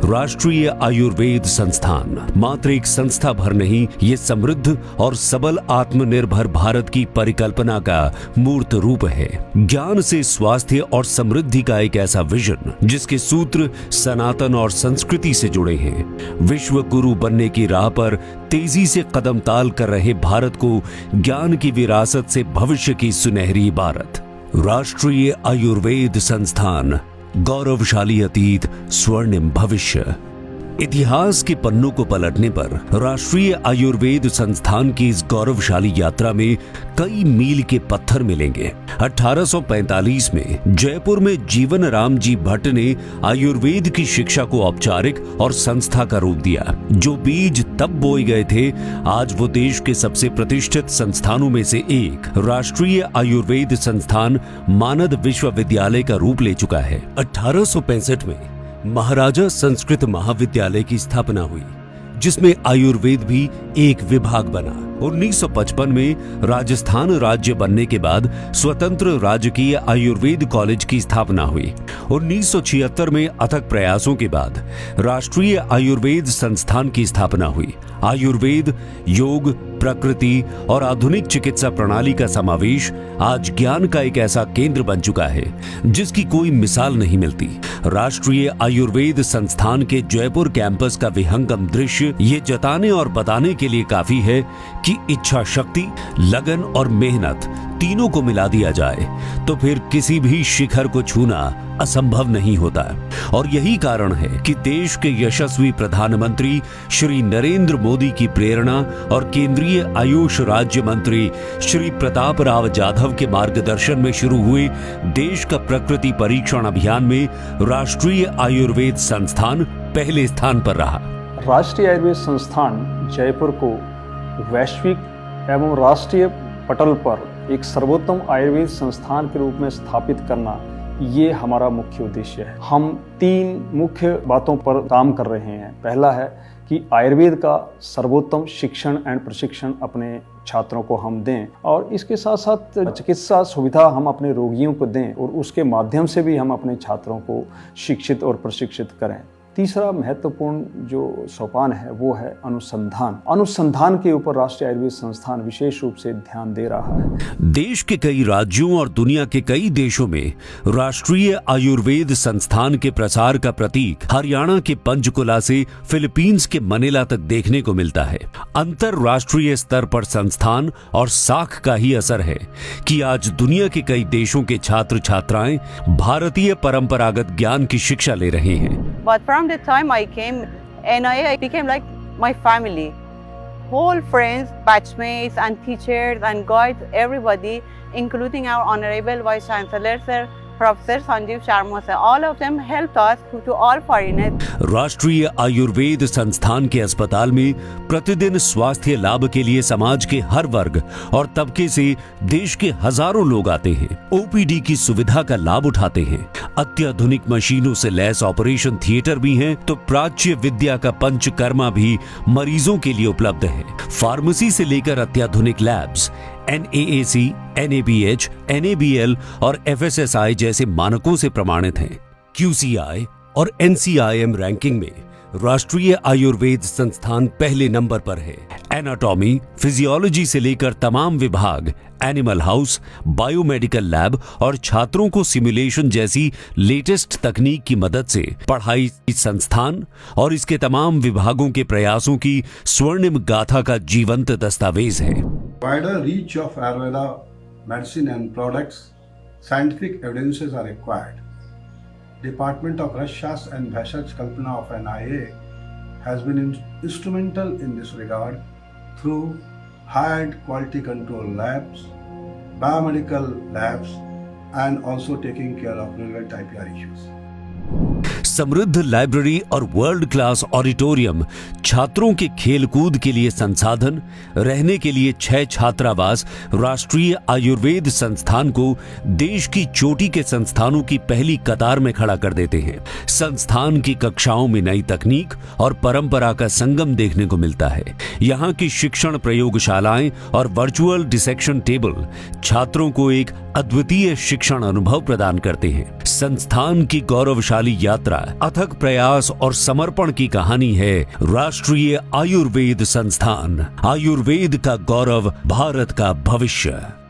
राष्ट्रीय आयुर्वेद संस्थान मात्र एक संस्था भर नहीं, ये समृद्ध और सबल आत्मनिर्भर भारत की परिकल्पना का मूर्त रूप है। ज्ञान से स्वास्थ्य और समृद्धि का एक ऐसा विजन जिसके सूत्र सनातन और संस्कृति से जुड़े हैं। विश्व गुरु बनने की राह पर तेजी से कदम ताल कर रहे भारत को ज्ञान की विरासत से भविष्य की सुनहरी इबारत। राष्ट्रीय आयुर्वेद संस्थान, गौरवशाली अतीत, स्वर्णिम भविष्य। इतिहास के पन्नों को पलटने पर राष्ट्रीय आयुर्वेद संस्थान की इस गौरवशाली यात्रा में कई मील के पत्थर मिलेंगे। 1845 में जयपुर में जीवन राम जी भट्ट ने आयुर्वेद की शिक्षा को औपचारिक और संस्था का रूप दिया। जो बीज तब बोए गए थे, आज वो देश के सबसे प्रतिष्ठित संस्थानों में से एक राष्ट्रीय आयुर्वेद संस्थान मानद विश्वविद्यालय का रूप ले चुका है। 1865 में महाराजा संस्कृत महाविद्यालय की स्थापना हुई, जिसमें आयुर्वेद भी एक विभाग बना। 1955 में राजस्थान राज्य बनने के बाद स्वतंत्र राजकीय आयुर्वेद कॉलेज की स्थापना हुई। 1976 में अथक प्रयासों के बाद राष्ट्रीय आयुर्वेद संस्थान की स्थापना हुई। आयुर्वेद, योग, प्रकृति और आधुनिक चिकित्सा प्रणाली का समावेश आज ज्ञान का एक ऐसा केंद्र बन चुका है जिसकी कोई मिसाल नहीं मिलती। राष्ट्रीय आयुर्वेद संस्थान के जयपुर कैंपस का विहंगम दृश्य ये जताने और बताने के लिए काफी है कि इच्छा शक्ति, लगन और मेहनत तीनों को मिला दिया जाए तो फिर किसी भी शिखर को छूना असंभव नहीं होता। और यही कारण है कि देश के यशस्वी प्रधानमंत्री श्री नरेंद्र मोदी की प्रेरणा और केंद्रीय आयुष राज्य मंत्री श्री प्रताप राव जाधव के मार्गदर्शन में शुरू हुए देश का प्रकृति परीक्षण अभियान में राष्ट्रीय आयुर्वेद संस्थान पहले स्थान पर रहा। राष्ट्रीय आयुर्वेद संस्थान जयपुर को वैश्विक एवं राष्ट्रीय पटल पर एक सर्वोत्तम आयुर्वेद संस्थान के रूप में स्थापित करना, ये हमारा मुख्य उद्देश्य है। हम 3 मुख्य बातों पर काम कर रहे हैं। पहला है कि आयुर्वेद का सर्वोत्तम शिक्षण एंड प्रशिक्षण अपने छात्रों को हम दें, और इसके साथ साथ चिकित्सा सुविधा हम अपने रोगियों को दें, और उसके माध्यम से भी हम अपने छात्रों को शिक्षित और प्रशिक्षित करें। तीसरा महत्वपूर्ण जो सोपान है वो है अनुसंधान। अनुसंधान के ऊपर राष्ट्रीय आयुर्वेद संस्थान विशेष रूप से ध्यान दे रहा है। देश के कई राज्यों और दुनिया के कई देशों में राष्ट्रीय आयुर्वेद संस्थान के प्रसार का प्रतीक हरियाणा के पंचकुला से फिलीपींस के मनीला तक देखने को मिलता है। अंतरराष्ट्रीय स्तर पर संस्थान और साख का ही असर है कि आज दुनिया के कई देशों के छात्र छात्राएं भारतीय परंपरागत ज्ञान की शिक्षा ले रहे हैं। But from the time I came, NIA became like my family. Whole friends, batchmates and teachers and guides, everybody, including our Honorable Vice Chancellor, Sir, Professor Sanjeev Sharma sir, all of them helped us to all foreigners. राष्ट्रीय आयुर्वेद संस्थान के अस्पताल में प्रतिदिन स्वास्थ्य लाभ के लिए समाज के हर वर्ग और तबके से देश के हजारों लोग आते हैं, ओपीडी की सुविधा का लाभ उठाते हैं। अत्याधुनिक मशीनों से लैस ऑपरेशन थिएटर भी हैं, तो प्राच्य विद्या का पंचकर्मा भी मरीजों के लिए उपलब्ध है। फार्मेसी से लेकर अत्याधुनिक लैब्स NAAC, NABH, NABL और FSSI जैसे मानकों से प्रमाणित हैं। QCI और NCIM रैंकिंग में राष्ट्रीय आयुर्वेद संस्थान पहले नंबर पर है। एनाटॉमी, फिजियोलॉजी से लेकर तमाम विभाग, एनिमल हाउस, बायोमेडिकल लैब और छात्रों को सिमुलेशन जैसी लेटेस्ट तकनीक की मदद से पढ़ाई संस्थान और इसके तमाम विभागों के प्रयासों की स्वर्णिम गाथा का जीवंत दस्तावेज है। Wider reach of Ayurveda medicine and products, scientific evidences are required. Department of Rashas and Bheshaj Kalpana of NIA has been instrumental in this regard through hired quality control labs, biomedical labs, and also taking care of relevant IPR issues. समृद्ध library और world class auditorium, छात्रों के खेलकूद के लिए संसाधन, रहने के लिए 6 छात्रावास राष्ट्रीय आयुर्वेद संस्थान को देश की चोटी के संस्थानों की पहली कतार में खड़ा कर देते हैं। संस्थान की कक्षाओं में नई तकनीक और परंपरा का संगम देखने को मिलता है। यहाँ की शिक्षण प्रयोगशालाएं और वर्चुअल डिसेक्शन टेबल छात्रों को एक अद्वितीय शिक्षण अनुभव प्रदान करते हैं। संस्थान की गौरवशाली यात्रा, अथक प्रयास और समर्पण की कहानी है राष्ट्रीय आयुर्वेद संस्थान। आयुर्वेद का गौरव, भारत का भविष्य।